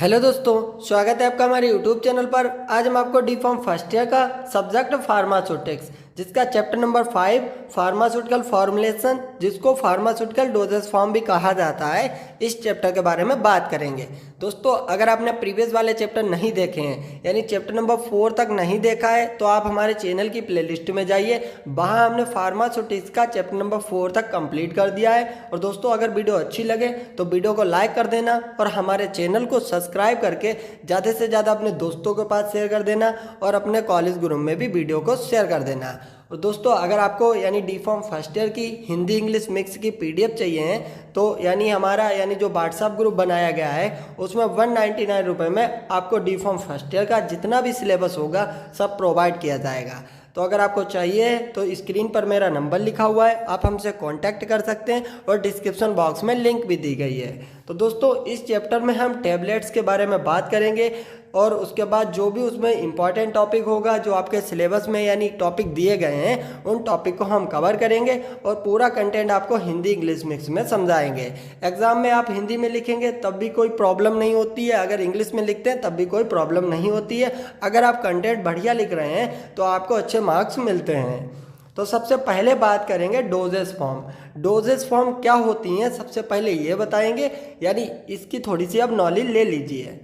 Hello दोस्तों, स्वागत है आपका हमारे यूट्यूब चैनल पर। आज हम आपको डी फार्म फर्स्ट ईयर का सब्जेक्ट फार्मास्यूटिक्स, जिसका चैप्टर नंबर 5 फार्मास्यूटिकल फॉर्मुलेशन, जिसको फार्मास्यूटिकल डोजेस फॉर्म भी कहा जाता है, इस चैप्टर के बारे में बात करेंगे। दोस्तों, अगर आपने प्रीवियस वाले चैप्टर नहीं देखे हैं, यानी चैप्टर नंबर 4 तक नहीं देखा है, तो आप हमारे चैनल की प्लेलिस्ट में जाइए। वहाँ हमने फार्मास्यूटिक्स का चैप्टर नंबर 4 तक कंप्लीट कर दिया है। और दोस्तों, अगर वीडियो अच्छी लगे तो वीडियो को लाइक कर देना और हमारे चैनल को सब्सक्राइब करके ज़्यादा से ज़्यादा अपने दोस्तों के पास शेयर कर देना और अपने कॉलेज ग्रुप में भी वीडियो को शेयर कर देना। और दोस्तों, अगर आपको यानी डी फॉर्म फर्स्ट ईयर की हिंदी इंग्लिश मिक्स की पीडीएफ चाहिए हैं, तो यानी हमारा जो व्हाट्सएप ग्रुप बनाया गया है, उसमें 199 रुपये में आपको डी फॉर्म फर्स्ट ईयर का जितना भी सिलेबस होगा सब प्रोवाइड किया जाएगा। तो अगर आपको चाहिए तो स्क्रीन पर मेरा नंबर लिखा हुआ है, आप हमसे कांटेक्ट कर सकते हैं और डिस्क्रिप्शन बॉक्स में लिंक भी दी गई है। तो दोस्तों, इस चैप्टर में हम टैबलेट्स के बारे में बात करेंगे और उसके बाद जो भी उसमें इम्पॉर्टेंट टॉपिक होगा, जो आपके सिलेबस में यानी टॉपिक दिए गए हैं, उन टॉपिक को हम कवर करेंगे और पूरा कंटेंट आपको हिंदी इंग्लिश मिक्स में समझाएंगे। एग्जाम में आप हिंदी में लिखेंगे तब भी कोई प्रॉब्लम नहीं होती है, अगर इंग्लिश में लिखते हैं तब भी कोई प्रॉब्लम नहीं होती है। अगर आप कंटेंट बढ़िया लिख रहे हैं तो आपको अच्छे मार्क्स मिलते हैं। तो सबसे पहले बात करेंगे डोजेस फॉर्म। डोजेस फॉर्म क्या होती हैं, सबसे पहले ये बताएंगे, यानी इसकी थोड़ी सी आप नॉलेज ले लीजिए।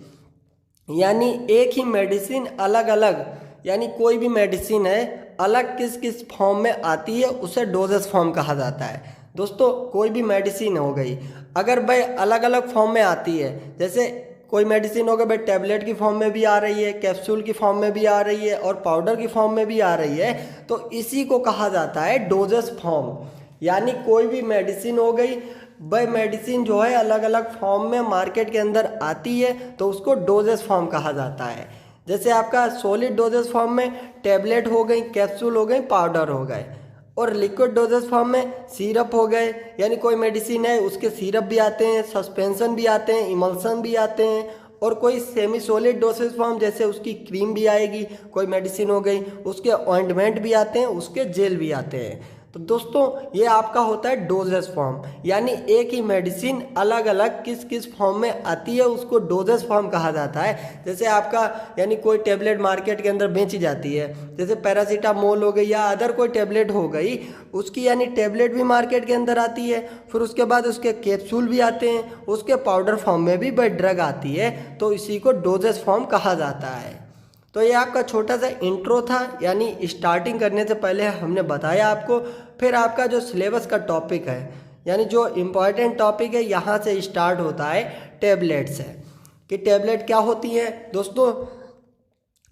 यानी एक ही मेडिसिन अलग अलग, यानी कोई भी मेडिसिन है अलग किस किस फॉर्म में आती है, उसे डोजेस फॉर्म कहा जाता है। दोस्तों, कोई भी मेडिसिन हो गई, अगर भाई अलग अलग फॉर्म में आती है, जैसे कोई मेडिसिन हो गई भाई टैबलेट की फॉर्म में भी आ रही है, कैप्सूल की फॉर्म में भी आ रही है और पाउडर की फॉर्म में भी आ रही है, तो इसी को कहा जाता है डोजेस फॉर्म। यानी कोई भी मेडिसिन हो गई, भाई मेडिसिन जो है अलग अलग फॉर्म में मार्केट के अंदर आती है, तो उसको डोजेस फॉर्म कहा जाता है। जैसे आपका सॉलिड डोजेस फॉर्म में टैबलेट हो गई, कैप्सूल हो गई, पाउडर हो गए, और लिक्विड डोजेस फॉर्म में सिरप हो गए, यानी कोई मेडिसिन है उसके सिरप भी आते हैं, सस्पेंशन भी आते हैं, इमल्सन भी आते हैं, और कोई सेमी सॉलिड डोसेज फॉर्म जैसे उसकी क्रीम भी आएगी, कोई मेडिसिन हो गई उसके ऑइंटमेंट भी आते हैं, उसके जेल भी आते हैं। तो दोस्तों, ये आपका होता है डोजेस फॉर्म, यानी एक ही मेडिसिन अलग अलग किस किस फॉर्म में आती है, उसको डोजेस फॉर्म कहा जाता है। जैसे आपका यानी कोई टेबलेट मार्केट के अंदर बेची जाती है, जैसे पैरासीटामोल हो गई या अदर कोई टेबलेट हो गई, उसकी यानी टेबलेट भी मार्केट के अंदर आती है, फिर उसके बाद उसके कैप्सूल भी आते हैं, उसके पाउडर फॉर्म में भी भाई ड्रग आती है, तो इसी को डोजेस फॉर्म कहा जाता है। तो ये आपका छोटा सा इंट्रो था, यानी स्टार्टिंग करने से पहले हमने बताया आपको। फिर आपका जो सिलेबस का टॉपिक है, यानी जो इम्पॉर्टेंट टॉपिक है, यहाँ से स्टार्ट होता है टैबलेट से, कि टैबलेट क्या होती है। दोस्तों,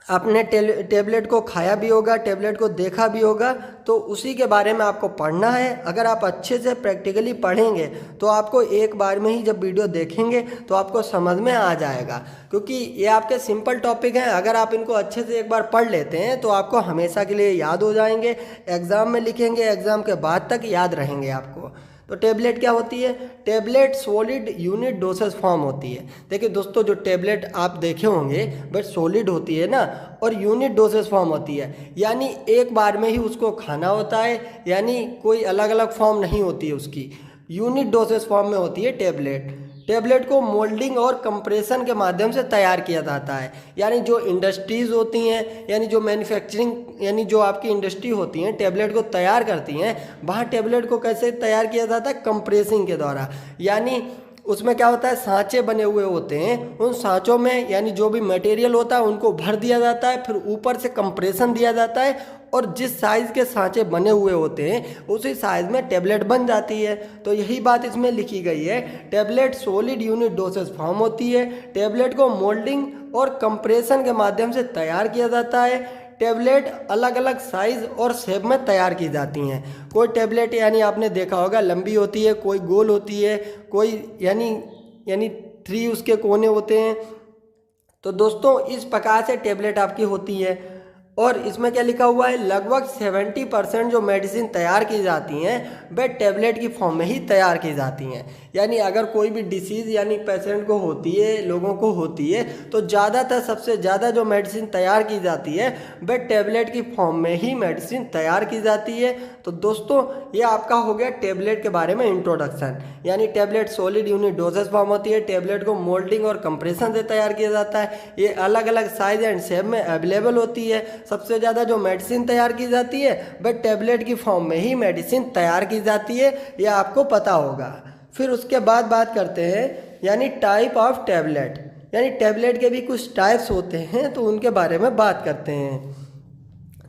आपने टैबलेट को खाया भी होगा, टैबलेट को देखा भी होगा, तो उसी के बारे में आपको पढ़ना है। अगर आप अच्छे से प्रैक्टिकली पढ़ेंगे तो आपको एक बार में ही जब वीडियो देखेंगे तो आपको समझ में आ जाएगा, क्योंकि ये आपके सिंपल टॉपिक हैं। अगर आप इनको अच्छे से एक बार पढ़ लेते हैं तो आपको हमेशा के लिए याद हो जाएंगे, एग्ज़ाम में लिखेंगे, एग्ज़ाम के बाद तक याद रहेंगे आपको। तो टैबलेट क्या होती है? Tablet solid unit dosage form होती है। देखिए दोस्तों, जो टैबलेट आप देखे होंगे बट सॉलिड होती है ना, और यूनिट डोसेज फॉर्म होती है, यानी एक बार में ही उसको खाना होता है, यानी कोई अलग अलग फॉर्म नहीं होती है उसकी, यूनिट डोसेज फॉर्म में होती है टैबलेट। टैबलेट को मोल्डिंग और कंप्रेशन के माध्यम से तैयार किया जाता है। यानी जो इंडस्ट्रीज़ होती हैं, यानी जो मैन्युफैक्चरिंग, यानी जो आपकी इंडस्ट्री होती हैं टैबलेट को तैयार करती हैं, वहाँ टैबलेट को कैसे तैयार किया जाता है? कंप्रेसिंग के द्वारा। यानी उसमें क्या होता है, सांचे बने हुए होते हैं, उन सांचों में यानी जो भी मटेरियल होता है उनको भर दिया जाता है, फिर ऊपर से कंप्रेशन दिया जाता है, और जिस साइज़ के सांचे बने हुए होते हैं उसी साइज़ में टैबलेट बन जाती है। तो यही बात इसमें लिखी गई है, tablet solid unit dosage form होती है। टैबलेट को मोल्डिंग और कंप्रेशन के माध्यम से तैयार किया जाता है। टैबलेट अलग अलग साइज़ और शेप में तैयार की जाती हैं। कोई टैबलेट यानी आपने देखा होगा लंबी होती है, कोई गोल होती है, कोई यानी 3 उसके कोने होते हैं। तो दोस्तों, इस प्रकार से टैबलेट आपकी होती है। और इसमें क्या लिखा हुआ है, लगभग 70% जो मेडिसिन तैयार की जाती हैं वह टैबलेट की फॉर्म में ही तैयार की जाती हैं। यानी अगर कोई भी डिसीज़ यानी पेशेंट को होती है, लोगों को होती है, तो ज़्यादातर सबसे ज़्यादा जो मेडिसिन तैयार की जाती है वह टैबलेट की फॉर्म में ही मेडिसिन तैयार की जाती है। तो दोस्तों ये आपका हो गया टैबलेट के बारे में इंट्रोडक्शन। यानी tablet solid unit doses form होती है, टैबलेट को मोल्डिंग और कंप्रेशन से तैयार किया जाता है, ये अलग अलग साइज एंड शेप में अवेलेबल होती है। सबसे ज़्यादा जो मेडिसिन तैयार की जाती है वह टैबलेट की फॉर्म में ही मेडिसिन तैयार की जाती है, यह आपको पता होगा। फिर उसके बाद बात करते हैं यानी टाइप ऑफ टैबलेट, यानी टैबलेट के भी कुछ टाइप्स होते हैं, तो उनके बारे में बात करते हैं।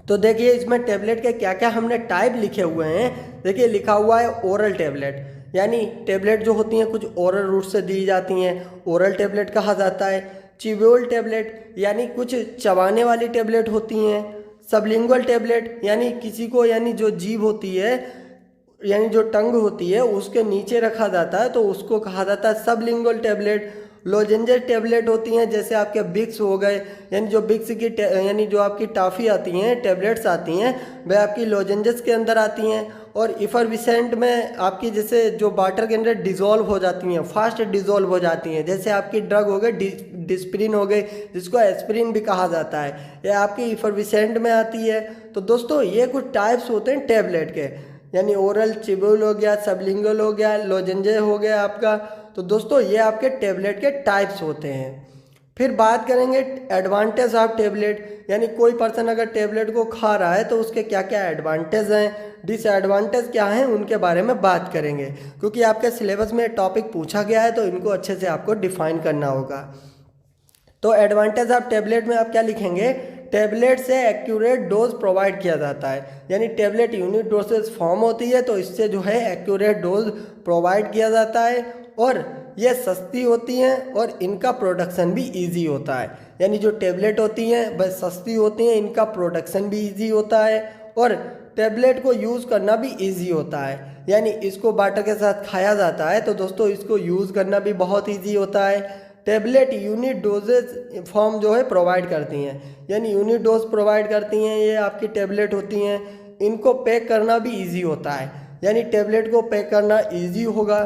तो देखिए इसमें टैबलेट के क्या क्या हमने टाइप लिखे हुए हैं। देखिए लिखा हुआ है ओरल टैबलेट, यानी टैबलेट जो होती हैं कुछ ओरल रूट से दी जाती हैं, ओरल टैबलेट कहा जाता है। चिव्यूल टैबलेट यानी कुछ चबाने वाली टैबलेट होती हैं। सबलिंगुअल टैबलेट यानी किसी को यानी जो जीभ होती है यानी जो टंग होती है उसके नीचे रखा जाता है, तो उसको कहा जाता है सबलिंगुअल टैबलेट। लोजेंजेस टैबलेट होती हैं, जैसे आपके बिक्स हो गए, यानी जो बिक्स की यानी जो आपकी टॉफ़ी आती हैं, टैबलेट्स आती हैं, वह आपकी लोजेंजेस के अंदर आती हैं। और इफरविसेंट में आपकी जैसे जो वाटर के अंदर डिज़ोल्व हो जाती हैं, फास्ट डिज़ोल्व हो जाती हैं, जैसे आपकी ड्रग हो गई डिस्प्रिन हो गई, जिसको एस्प्रिन भी कहा जाता है, यह आपकी इफरविसेंट में आती है। तो दोस्तों ये कुछ टाइप्स होते हैं टैबलेट के, यानी ओरल, चिब्यूल हो गया, सबलिंगुअल हो गया, लोजेंजे हो गया आपका। तो दोस्तों ये आपके टैबलेट के टाइप्स होते हैं। फिर बात करेंगे एडवांटेज ऑफ टैबलेट, यानी कोई पर्सन अगर टैबलेट को खा रहा है तो उसके क्या क्या एडवांटेज हैं, डिसएडवांटेज क्या हैं, उनके बारे में बात करेंगे, क्योंकि आपके सिलेबस में टॉपिक पूछा गया है तो इनको अच्छे से आपको डिफाइन करना होगा। तो एडवांटेज ऑफ टैबलेट में आप क्या लिखेंगे, टैबलेट से एक्यूरेट डोज प्रोवाइड किया जाता है, यानी टैबलेट यूनिट डोसेज फॉर्म होती है तो इससे जो है एक्यूरेट डोज प्रोवाइड किया जाता है, और ये सस्ती होती हैं और इनका प्रोडक्शन भी इजी होता है। यानी जो टैबलेट होती हैं वह सस्ती होती हैं, इनका प्रोडक्शन भी इजी होता है, और टैबलेट को यूज़ करना भी इजी होता है। यानी इसको वाटर के साथ खाया जाता है तो दोस्तों इसको यूज़ करना भी बहुत इजी होता है। टैबलेट यूनिट डोजेज फॉर्म जो है प्रोवाइड करती हैं, यानी यूनिट डोज प्रोवाइड करती हैं, ये आपकी टैबलेट होती हैं, इनको पैक करना भी इजी होता है, यानी टैबलेट को पैक करना इजी होगा,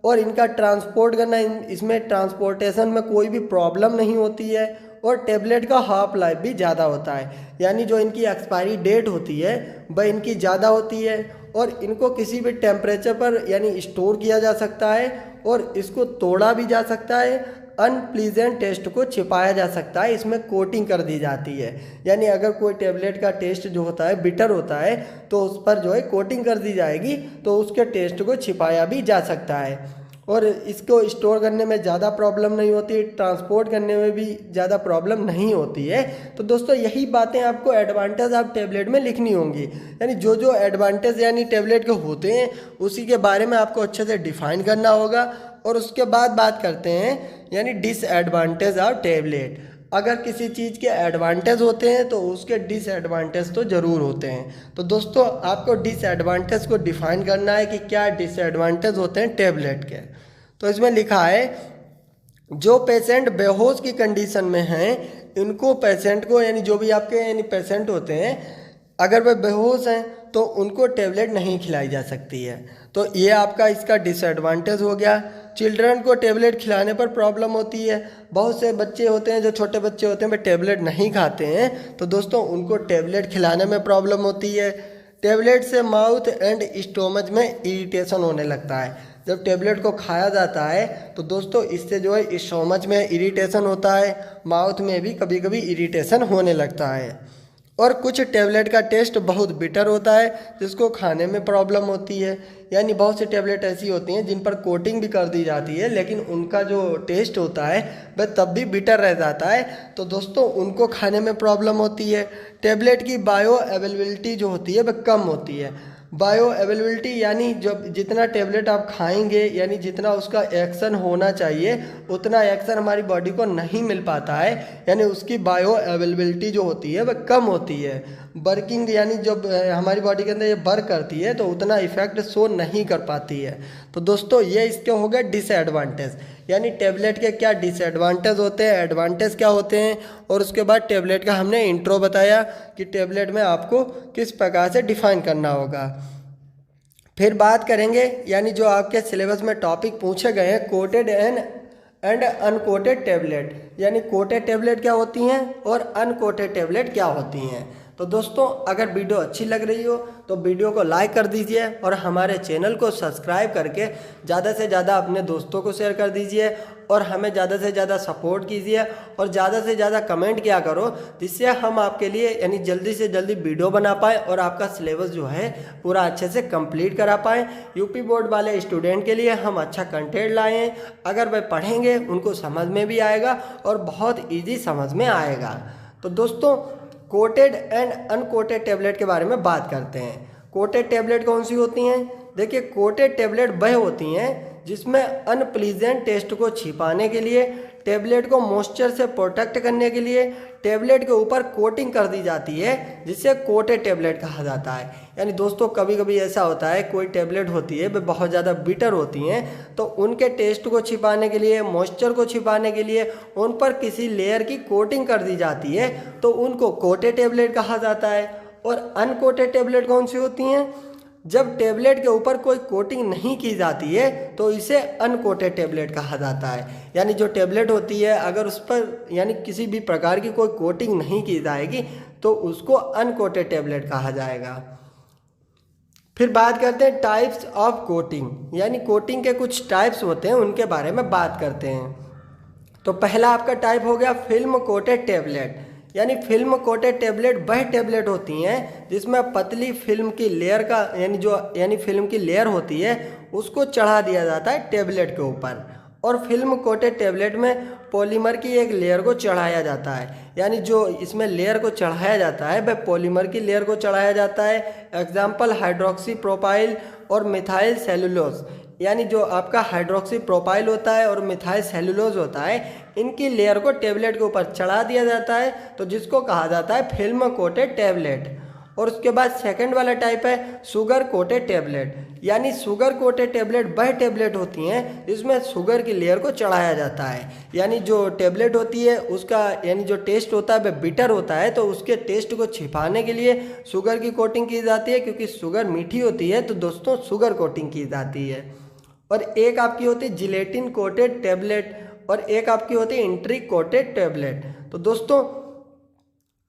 और इनका ट्रांसपोर्ट करना, इसमें ट्रांसपोर्टेशन में कोई भी प्रॉब्लम नहीं होती है, और टैबलेट का हाफ लाइफ भी ज़्यादा होता है, यानी जो इनकी एक्सपायरी डेट होती है वह इनकी ज़्यादा होती है, और इनको किसी भी टेम्परेचर पर यानी स्टोर किया जा सकता है, और इसको तोड़ा भी जा सकता है, अनप्लीजेंट टेस्ट को छिपाया जा सकता है, इसमें कोटिंग कर दी जाती है। यानी अगर कोई टैबलेट का टेस्ट जो होता है बिटर होता है तो उस पर जो है कोटिंग कर दी जाएगी, तो उसके टेस्ट को छिपाया भी जा सकता है, और इसको स्टोर करने में ज़्यादा प्रॉब्लम नहीं होती, ट्रांसपोर्ट करने में भी ज़्यादा प्रॉब्लम नहीं होती है। तो दोस्तों यही बातें आपको एडवांटेज ऑफ टैबलेट में लिखनी होंगी, यानी जो जो एडवांटेज यानी टैबलेट के होते हैं उसी के बारे में आपको अच्छे से डिफाइन करना होगा। और उसके बाद बात करते हैं यानी डिसएडवांटेज ऑफ टैबलेट। अगर किसी चीज़ के एडवांटेज होते हैं तो उसके डिसएडवांटेज तो ज़रूर होते हैं। तो दोस्तों आपको डिसएडवांटेज को डिफाइन करना है कि क्या डिसएडवांटेज होते हैं टैबलेट के। तो इसमें लिखा है जो पेशेंट बेहोश की कंडीशन में हैं इनको पेशेंट को यानी जो भी आपके यानी पेशेंट होते हैं अगर वह बेहोश हैं तो उनको टैबलेट नहीं खिलाई जा सकती है। तो ये आपका इसका डिसएडवांटेज हो गया। चिल्ड्रन को टैबलेट खिलाने पर प्रॉब्लम होती है। बहुत से बच्चे होते हैं जो छोटे बच्चे होते हैं वे टैबलेट नहीं खाते हैं, तो दोस्तों उनको टैबलेट खिलाने में प्रॉब्लम होती है। टैबलेट से माउथ एंड स्टोमच में इरिटेशन होने लगता है। जब टैबलेट को खाया जाता है तो दोस्तों इससे जो है स्टोमच में इरिटेशन होता है, माउथ में भी कभी कभी इरिटेशन होने लगता है। और कुछ टैबलेट का टेस्ट बहुत बिटर होता है जिसको खाने में प्रॉब्लम होती है। यानी बहुत सी टैबलेट ऐसी होती हैं जिन पर कोटिंग भी कर दी जाती है लेकिन उनका जो टेस्ट होता है वह तब भी बिटर रह जाता है, तो दोस्तों उनको खाने में प्रॉब्लम होती है। टैबलेट की बायो अवेलेबिलिटी जो होती है वह कम होती है। बायो अवेलेबिलिटी यानी जब जितना टैबलेट आप खाएंगे यानी जितना उसका एक्शन होना चाहिए उतना एक्शन हमारी बॉडी को नहीं मिल पाता है, यानी उसकी बायो अवेलेबिलिटी जो होती है वह कम होती है। वर्किंग यानी जब हमारी बॉडी के अंदर ये वर्क करती है तो उतना इफेक्ट शो नहीं कर पाती है। तो दोस्तों ये इसके हो गए डिसएडवांटेज, यानी टैबलेट के क्या डिसएडवांटेज होते हैं, एडवांटेज क्या होते हैं, और उसके बाद टैबलेट का हमने इंट्रो बताया कि टैबलेट में आपको किस प्रकार से डिफाइन करना होगा। फिर बात करेंगे यानी जो आपके सिलेबस में टॉपिक पूछे गए हैं कोटेड एंड अनकोटेड टैबलेट, यानी कोटेड टैबलेट क्या होती हैं और अनकोटेड टैबलेट क्या होती हैं। तो दोस्तों अगर वीडियो अच्छी लग रही हो तो वीडियो को लाइक कर दीजिए और हमारे चैनल को सब्सक्राइब करके ज़्यादा से ज़्यादा अपने दोस्तों को शेयर कर दीजिए और हमें ज़्यादा से ज़्यादा सपोर्ट कीजिए और ज़्यादा से ज़्यादा कमेंट किया करो, जिससे हम आपके लिए यानी जल्दी से जल्दी वीडियो बना पाएँ और आपका सिलेबस जो है पूरा अच्छे से कंप्लीट करा पाएँ। यूपी बोर्ड वाले स्टूडेंट के लिए हम अच्छा कंटेंट लाए हैं, अगर वे पढ़ेंगे उनको समझ में भी आएगा और बहुत ईजी समझ में आएगा। तो दोस्तों कोटेड एंड अनकोटेड टैबलेट के बारे में बात करते हैं। कोटेड टैबलेट कौन सी होती हैं? देखिए कोटेड टैबलेट वह होती हैं जिसमें अनप्लीजेंट टेस्ट को छिपाने के लिए, टैबलेट को मॉइस्चर से प्रोटेक्ट करने के लिए टैबलेट के ऊपर कोटिंग कर दी जाती है, जिसे कोटेड टैबलेट कहा जाता है। यानी दोस्तों कभी कभी ऐसा होता है कोई टैबलेट होती है वे बहुत ज़्यादा बिटर होती हैं, तो उनके टेस्ट को छिपाने के लिए, मॉइस्चर को छिपाने के लिए उन पर किसी लेयर की कोटिंग कर दी जाती है, तो उनको कोटेड टैबलेट कहा जाता है। और अनकोटेड टैबलेट कौन सी होती हैं? जब टैबलेट के ऊपर कोई कोटिंग नहीं की जाती है तो इसे अनकोटेड टैबलेट कहा जाता है। यानी जो टैबलेट होती है अगर उस पर यानी किसी भी प्रकार की कोई कोटिंग नहीं की जाएगी तो उसको अनकोटेड टैबलेट कहा जाएगा। फिर बात करते हैं टाइप्स ऑफ कोटिंग, यानी कोटिंग के कुछ टाइप्स होते हैं उनके बारे में बात करते हैं। तो पहला आपका टाइप हो गया फिल्म कोटेड टैबलेट, यानी फिल्म कोटेड टैबलेट वह टैबलेट होती हैं जिसमें पतली फिल्म की लेयर का यानी फिल्म की लेयर होती है उसको चढ़ा दिया जाता है टैबलेट के ऊपर, और फिल्म कोटेड टैबलेट में पॉलीमर की एक लेयर को चढ़ाया जाता है। यानी जो इसमें लेयर को चढ़ाया जाता है वह पॉलीमर की लेयर को चढ़ाया जाता है। एग्जाम्पल हाइड्रोक्सी प्रोपाइल और मिथाइल सेलुलोज, यानी जो आपका हाइड्रोक्सी प्रोपाइल होता है और मिथाइल सेलुलोज होता है, इनकी लेयर को टैबलेट के ऊपर चढ़ा दिया जाता है, तो जिसको कहा जाता है फिल्म कोटेड टैबलेट। और उसके बाद सेकंड वाला टाइप है शुगर कोटेड टैबलेट, यानी शुगर कोटेड टैबलेट वह टैबलेट होती हैं जिसमें शुगर की लेयर को चढ़ाया जाता है। यानी जो टैबलेट होती है उसका यानी जो टेस्ट होता है वह बिटर होता है, तो उसके टेस्ट को छिपाने के लिए शुगर की कोटिंग की जाती है, क्योंकि शुगर मीठी होती है तो दोस्तों शुगर कोटिंग की जाती है। और एक आपकी होती है जिलेटिन कोटेड टैबलेट और एक आपकी होती है इंट्रिक कोटेड टैबलेट। तो दोस्तों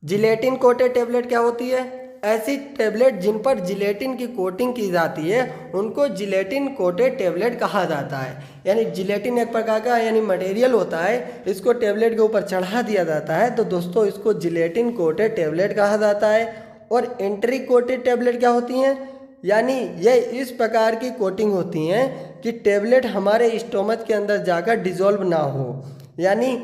जिलेटिन कोटेड टैबलेट क्या होती है? ऐसी टैबलेट जिन पर जिलेटिन की कोटिंग की जाती है उनको जिलेटिन कोटेड टैबलेट कहा जाता है। यानी जिलेटिन एक प्रकार का यानी मटेरियल होता है, इसको टैबलेट के ऊपर चढ़ा दिया जाता है, तो दोस्तों इसको जिलेटिन कोटेड टैबलेट कहा जाता है। और इंट्रिक कोटेड टैबलेट क्या होती हैं? यानी ये इस प्रकार की कोटिंग होती हैं कि टैबलेट हमारे स्टोमच के अंदर जाकर डिज़ोल्व ना हो। यानी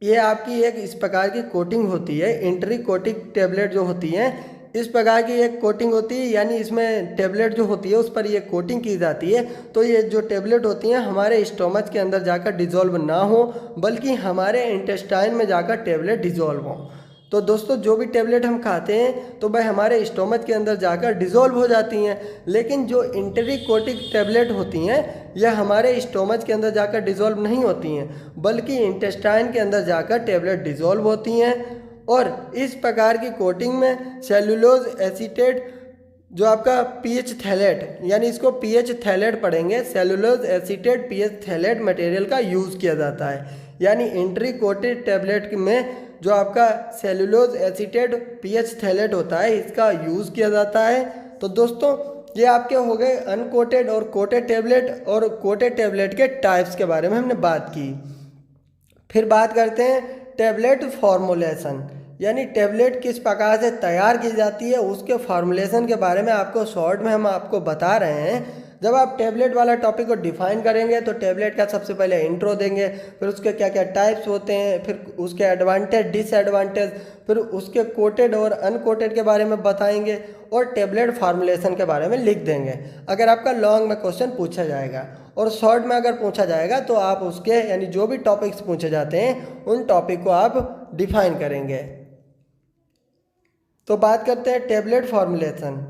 ये आपकी एक इस प्रकार की कोटिंग होती है। इंट्रिक कोटिंग टैबलेट जो होती हैं इस प्रकार की एक कोटिंग होती है, यानी इसमें टैबलेट जो होती है उस पर ये कोटिंग की जाती है, तो ये जो टैबलेट होती हैं हमारे स्टोमच के अंदर जाकर डिज़ोल्व ना हो बल्कि हमारे इंटेस्टाइन में जाकर टैबलेट डिज़ोल्व हो। तो दोस्तों जो भी टैबलेट हम खाते हैं तो वह हमारे स्टोमच के अंदर जाकर डिज़ोल्व हो जाती हैं, लेकिन जो इंट्रिक कोटिंग टैबलेट होती हैं यह हमारे स्टोमच के अंदर जाकर डिज़ोल्व नहीं होती हैं बल्कि इंटेस्टाइन के अंदर जाकर टैबलेट डिज़ोल्व होती हैं। और इस प्रकार की कोटिंग में सेलुलोज एसीटेट जो आपका पीएच थैलेट, यानी इसको पीएच थैलेट पढ़ेंगे, cellulose acetate pH phthalate material का यूज़ किया जाता है। यानी इंट्रिक कोटेड टैबलेट में जो आपका सेलुलोज एसीटेट पीएच थैलेट होता है इसका यूज़ किया जाता है। तो दोस्तों ये आपके हो गए अनकोटेड और कोटेड टैबलेट, और कोटेड टैबलेट के टाइप्स के बारे में हमने बात की। फिर बात करते हैं टैबलेट फॉर्मुलेशन, यानी टैबलेट किस प्रकार से तैयार की जाती है उसके फॉर्मुलेशन के बारे में आपको शॉर्ट में हम आपको बता रहे हैं। जब आप टैबलेट वाला टॉपिक को डिफाइन करेंगे तो टैबलेट का सबसे पहले इंट्रो देंगे, फिर उसके क्या क्या टाइप्स होते हैं, फिर उसके एडवांटेज डिसएडवांटेज, फिर उसके कोटेड और अनकोटेड के बारे में बताएंगे और टैबलेट फार्मूलेशन के बारे में लिख देंगे। अगर आपका लॉन्ग में क्वेश्चन पूछा जाएगा और शॉर्ट में अगर पूछा जाएगा तो आप उसके यानी जो भी टॉपिक्स पूछे जाते हैं उन टॉपिक को आप डिफाइन करेंगे। तो बात करते हैं टैबलेट फार्मूलेशन।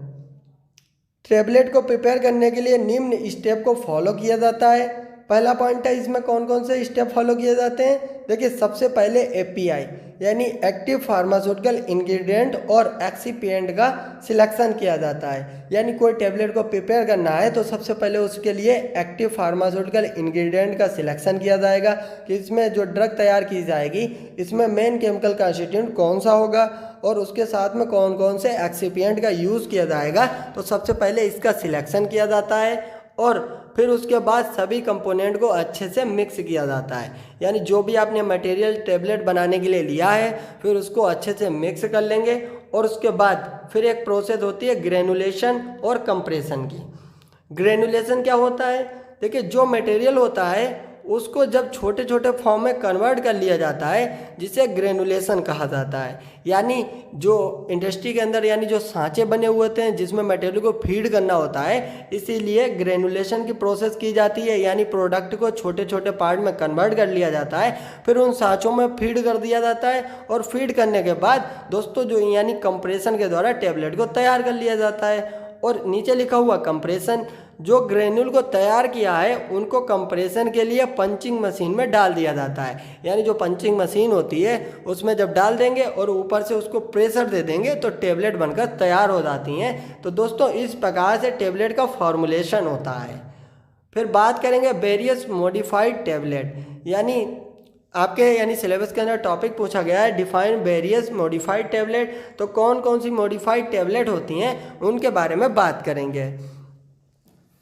टैबलेट को प्रिपेयर करने के लिए निम्न स्टेप को फॉलो किया जाता है। पहला पॉइंट है, इसमें कौन कौन से स्टेप फॉलो किए जाते हैं। देखिए, सबसे पहले एपीआई यानी एक्टिव फार्मास्यूटिकल इंग्रेडिएंट और एक्सिपिएंट का सिलेक्शन किया जाता है। यानी कोई टेबलेट को प्रिपेयर करना है तो सबसे पहले उसके लिए एक्टिव फार्मास्यूटिकल इंग्रेडिएंट का सिलेक्शन किया जाएगा कि इसमें जो ड्रग तैयार की जाएगी इसमें मेन केमिकल कंस्टिट्यूएंट कौन सा होगा और उसके साथ में कौन कौन से एक्सिपिएंट का यूज़ किया जाएगा। तो सबसे पहले इसका सिलेक्शन किया जाता है और फिर उसके बाद सभी कंपोनेंट को अच्छे से मिक्स किया जाता है। यानी जो भी आपने मटेरियल टेबलेट बनाने के लिए लिया है फिर उसको अच्छे से मिक्स कर लेंगे और उसके बाद फिर एक प्रोसेस होती है ग्रेनुलेशन और कंप्रेशन की। ग्रेनुलेशन क्या होता है, देखिए जो मटेरियल होता है उसको जब छोटे छोटे फॉर्म में कन्वर्ट कर लिया जाता है जिसे ग्रेनुलेशन कहा जाता है। यानी जो इंडस्ट्री के अंदर यानी जो सांचे बने हुए होते हैं जिसमें मटेरियल को फीड करना होता है, इसीलिए ग्रेनुलेशन की प्रोसेस की जाती है। यानी प्रोडक्ट को छोटे छोटे पार्ट में कन्वर्ट कर लिया जाता है, फिर उन सांचों में फीड कर दिया जाता है और फीड करने के बाद दोस्तों जो यानी कंप्रेशन के द्वारा टेबलेट को तैयार कर लिया जाता है। और नीचे लिखा हुआ कंप्रेशन, जो ग्रेन्यूल को तैयार किया है उनको कंप्रेशन के लिए पंचिंग मशीन में डाल दिया जाता है। यानी जो पंचिंग मशीन होती है उसमें जब डाल देंगे और ऊपर से उसको प्रेशर दे देंगे तो टेबलेट बनकर तैयार हो जाती हैं। तो दोस्तों इस प्रकार से टेबलेट का फॉर्मुलेशन होता है। फिर बात करेंगे वेरियस मॉडिफाइड टेबलेट, यानी आपके यानी सिलेबस के अंदर टॉपिक पूछा गया है डिफाइन वेरियस मॉडिफाइड टेबलेट। तो कौन कौन सी मॉडिफाइड टेबलेट होती हैं उनके बारे में बात करेंगे।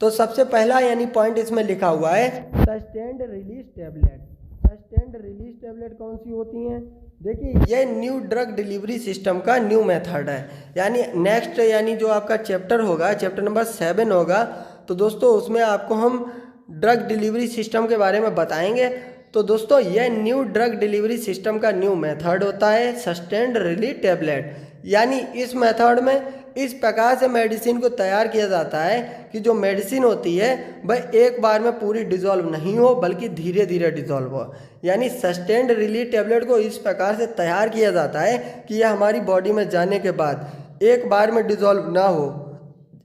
तो सबसे पहला यानी पॉइंट इसमें लिखा हुआ है sustained release tablet. Sustained release tablet कौन सी होती हैं, देखिए ये न्यू ड्रग डिलीवरी सिस्टम का न्यू मेथड है। यानी नेक्स्ट यानी जो आपका चैप्टर होगा, चैप्टर नंबर 7 होगा, तो दोस्तों उसमें आपको हम ड्रग डिलीवरी सिस्टम के बारे में बताएंगे। तो दोस्तों यह न्यू ड्रग डिलीवरी सिस्टम का न्यू मेथड होता है सस्टेन्ड रिलीज टेबलेट। यानी इस मेथड में इस प्रकार से मेडिसिन को तैयार किया जाता है कि जो मेडिसिन होती है वह एक बार में पूरी डिज़ोल्व नहीं हो बल्कि धीरे धीरे डिज़ोल्व हो। यानी सस्टेन्ड रिलीज टेबलेट को इस प्रकार से तैयार किया जाता है कि यह हमारी बॉडी में जाने के बाद एक बार में डिज़ोल्व ना हो।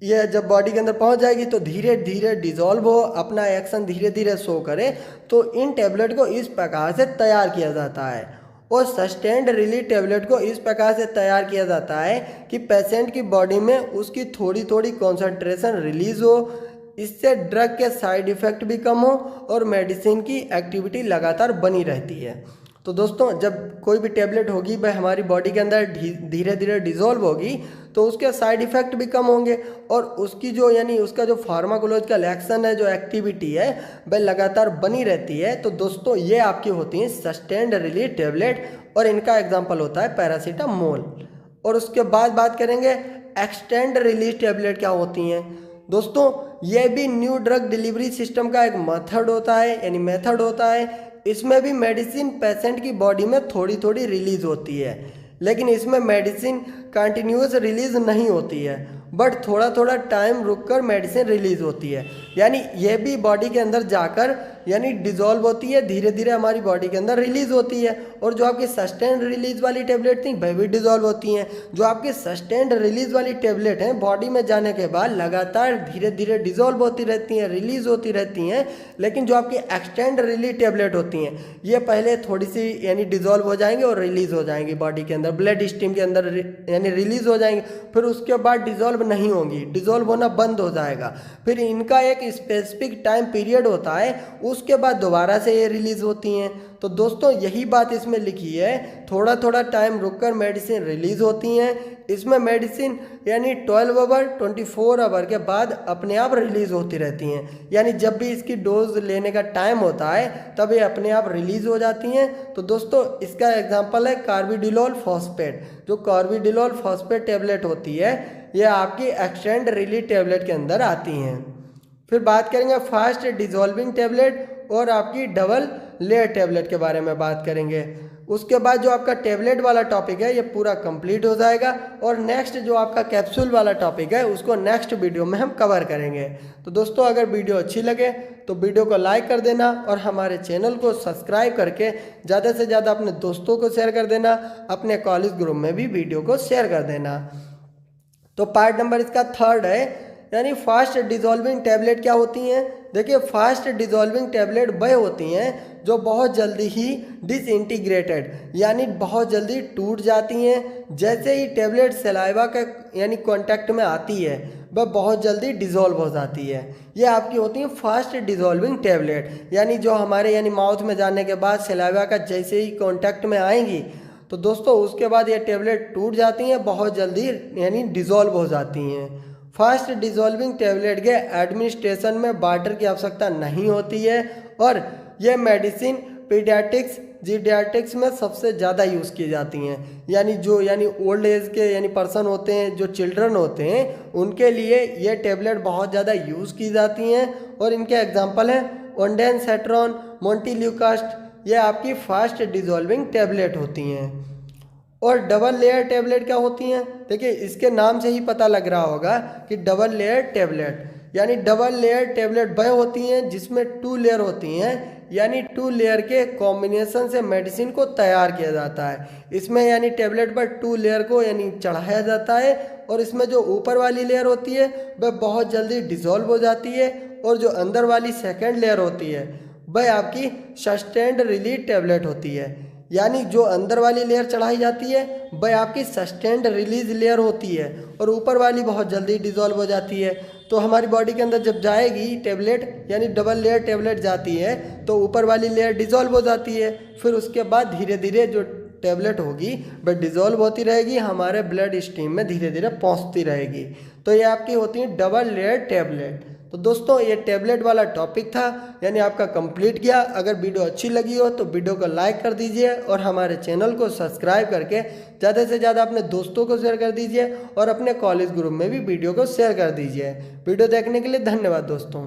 यह जब बॉडी के अंदर पहुंच जाएगी तो धीरे धीरे डिज़ोल्व हो, अपना एक्शन धीरे धीरे शो करे। तो इन टेबलेट को इस प्रकार से तैयार किया जाता है। और सस्टेन्ड रिलीज टेबलेट को इस प्रकार से तैयार किया जाता है कि पेशेंट की बॉडी में उसकी थोड़ी थोड़ी कॉन्सेंट्रेशन रिलीज हो, इससे ड्रग के साइड इफ़ेक्ट भी कम हो और मेडिसिन की एक्टिविटी लगातार बनी रहती है। तो दोस्तों जब कोई भी टेबलेट होगी वह हमारी बॉडी के अंदर धीरे धीरे डिज़ोल्व होगी तो उसके साइड इफ़ेक्ट भी कम होंगे और उसकी जो यानी उसका जो फार्माकोलॉजिकल एक्शन है, जो एक्टिविटी है वह लगातार बनी रहती है। तो दोस्तों ये आपकी होती हैं सस्टेन्ड रिलीज टेबलेट और इनका एग्जांपल होता है पैरासीटामोल। और उसके बाद बात करेंगे एक्सटेंड रिलीज टेबलेट क्या होती हैं। दोस्तों ये भी न्यू ड्रग डिलीवरी सिस्टम का एक मेथड होता है, यानी मेथड होता है। इसमें भी मेडिसिन पेशेंट की बॉडी में थोड़ी थोड़ी रिलीज होती है, लेकिन इसमें मेडिसिन कंटिन्यूस रिलीज नहीं होती है, बट थोड़ा थोड़ा टाइम रुककर मेडिसिन रिलीज होती है। यानी ये भी बॉडी के अंदर जाकर यानी डिज़ोल्व होती है, धीरे धीरे हमारी बॉडी के अंदर रिलीज होती है। और जो आपकी सस्टेन्ड रिलीज वाली टेबलेट थी वह भी डिज़ोल्व होती हैं। जो आपकी सस्टेन्ड रिलीज वाली टेबलेट हैं बॉडी में जाने के बाद लगातार धीरे धीरे डिज़ोल्व होती रहती हैं, रिलीज होती रहती हैं। लेकिन जो आपकी एक्सटेंड रिलीज टेबलेट होती हैं ये पहले थोड़ी सी यानी डिज़ोल्व हो जाएंगे और रिलीज हो जाएंगी बॉडी के अंदर, ब्लड स्ट्रीम के अंदर यानी रिलीज हो जाएंगे, फिर उसके बाद डिज़ोल्व नहीं होंगी, डिज़ोल्व होना बंद हो जाएगा। फिर इनका एक स्पेसिफिक टाइम पीरियड होता है, उसके बाद दोबारा से ये रिलीज होती हैं। तो दोस्तों यही बात इसमें लिखी है, थोड़ा थोड़ा टाइम रुककर मेडिसिन रिलीज होती हैं। इसमें मेडिसिन यानी 12 आवर 24 आवर के बाद अपने आप रिलीज होती रहती हैं। यानी जब भी इसकी डोज लेने का टाइम होता है तब ये अपने आप रिलीज हो जाती हैं। तो दोस्तों इसका एग्जांपल है कार्बिडिलोल फॉस्फेट। जो कार्बिडिलोल फॉस्फेट टेबलेट होती है ये आपकी एक्सटेंड रिलीज टेबलेट के अंदर आती हैं। फिर बात करेंगे फास्ट डिजोल्विंग टेबलेट और आपकी डबल लेयर टेबलेट के बारे में बात करेंगे। उसके बाद जो आपका टेबलेट वाला टॉपिक है ये पूरा कंप्लीट हो जाएगा और नेक्स्ट जो आपका कैप्सूल वाला टॉपिक है उसको नेक्स्ट वीडियो में हम कवर करेंगे। तो दोस्तों अगर वीडियो अच्छी लगे तो वीडियो को लाइक कर देना और हमारे चैनल को सब्सक्राइब करके ज़्यादा से ज़्यादा अपने दोस्तों को शेयर कर देना, अपने कॉलेज ग्रुप में भी वीडियो को शेयर कर देना। तो पार्ट नंबर इसका 3 है, यानी फास्ट डिजॉल्विंग टैबलेट क्या होती हैं? देखिए, फास्ट डिजॉल्विंग टैबलेट वह होती हैं जो बहुत जल्दी ही डिसइंटीग्रेटेड यानी बहुत जल्दी टूट जाती हैं। जैसे ही टैबलेट सलाइवा का यानी कांटेक्ट में आती है वह बहुत जल्दी डिज़ोल्व हो जाती है। ये आपकी होती हैं फास्ट डिज़ोल्विंग टैबलेट, यानी जो हमारे यानी माउथ में जाने के बाद सलाइवा का जैसे ही कांटेक्ट में आएंगी तो दोस्तों उसके बाद ये टैबलेट टूट जाती हैं, बहुत जल्दी यानी डिज़ोल्व हो जाती हैं। फास्ट डिज़ोल्विंग टैबलेट के एडमिनिस्ट्रेशन में वाटर की आवश्यकता नहीं होती है और ये मेडिसिन पीडियाट्रिक्स जीडियाट्रिक्स में सबसे ज़्यादा यूज़ की जाती हैं। यानी ओल्ड एज के यानी पर्सन होते हैं, जो चिल्ड्रन होते हैं, उनके लिए ये टैबलेट बहुत ज़्यादा यूज़ की जाती हैं। और इनके एग्जांपल हैं ओंडेनसेट्रॉन, मोंटेल्यूकास्ट, ये आपकी फास्ट डिज़ोल्विंग टैबलेट होती हैं। और डबल लेयर टैबलेट क्या होती हैं? देखिए, इसके नाम से ही पता लग रहा होगा कि डबल लेयर टैबलेट, यानी डबल लेयर टैबलेट वह होती हैं जिसमें 2 लेयर होती हैं, यानी 2 लेयर के कॉम्बिनेशन से मेडिसिन को तैयार किया जाता है। इसमें यानी टैबलेट पर 2 लेयर को यानी चढ़ाया जाता है और इसमें जो ऊपर वाली लेयर होती है वह बहुत जल्दी डिज़ोल्व हो जाती है और जो अंदर वाली सेकेंड लेयर होती है वह आपकी सस्टेन्ड रिलीज टैबलेट होती है। यानी जो अंदर वाली लेयर चढ़ाई जाती है वह आपकी सस्टेन्ड रिलीज लेयर होती है और ऊपर वाली बहुत जल्दी डिज़ोल्व हो जाती है। तो हमारी बॉडी के अंदर जब जाएगी टैबलेट यानी डबल लेयर टैबलेट जाती है तो ऊपर वाली लेयर डिज़ोल्व हो जाती है, फिर उसके बाद धीरे धीरे जो टैबलेट होगी वह डिज़ोल्व होती रहेगी, हमारे ब्लड स्ट्रीम में धीरे धीरे पहुंचती रहेगी। तो ये आपकी होती है डबल लेयर टैबलेट। तो दोस्तों ये टैबलेट वाला टॉपिक था, यानी आपका कंप्लीट किया। अगर वीडियो अच्छी लगी हो तो वीडियो को लाइक कर दीजिए और हमारे चैनल को सब्सक्राइब करके ज़्यादा से ज़्यादा अपने दोस्तों को शेयर कर दीजिए और अपने कॉलेज ग्रुप में भी वीडियो को शेयर कर दीजिए। वीडियो देखने के लिए धन्यवाद दोस्तों।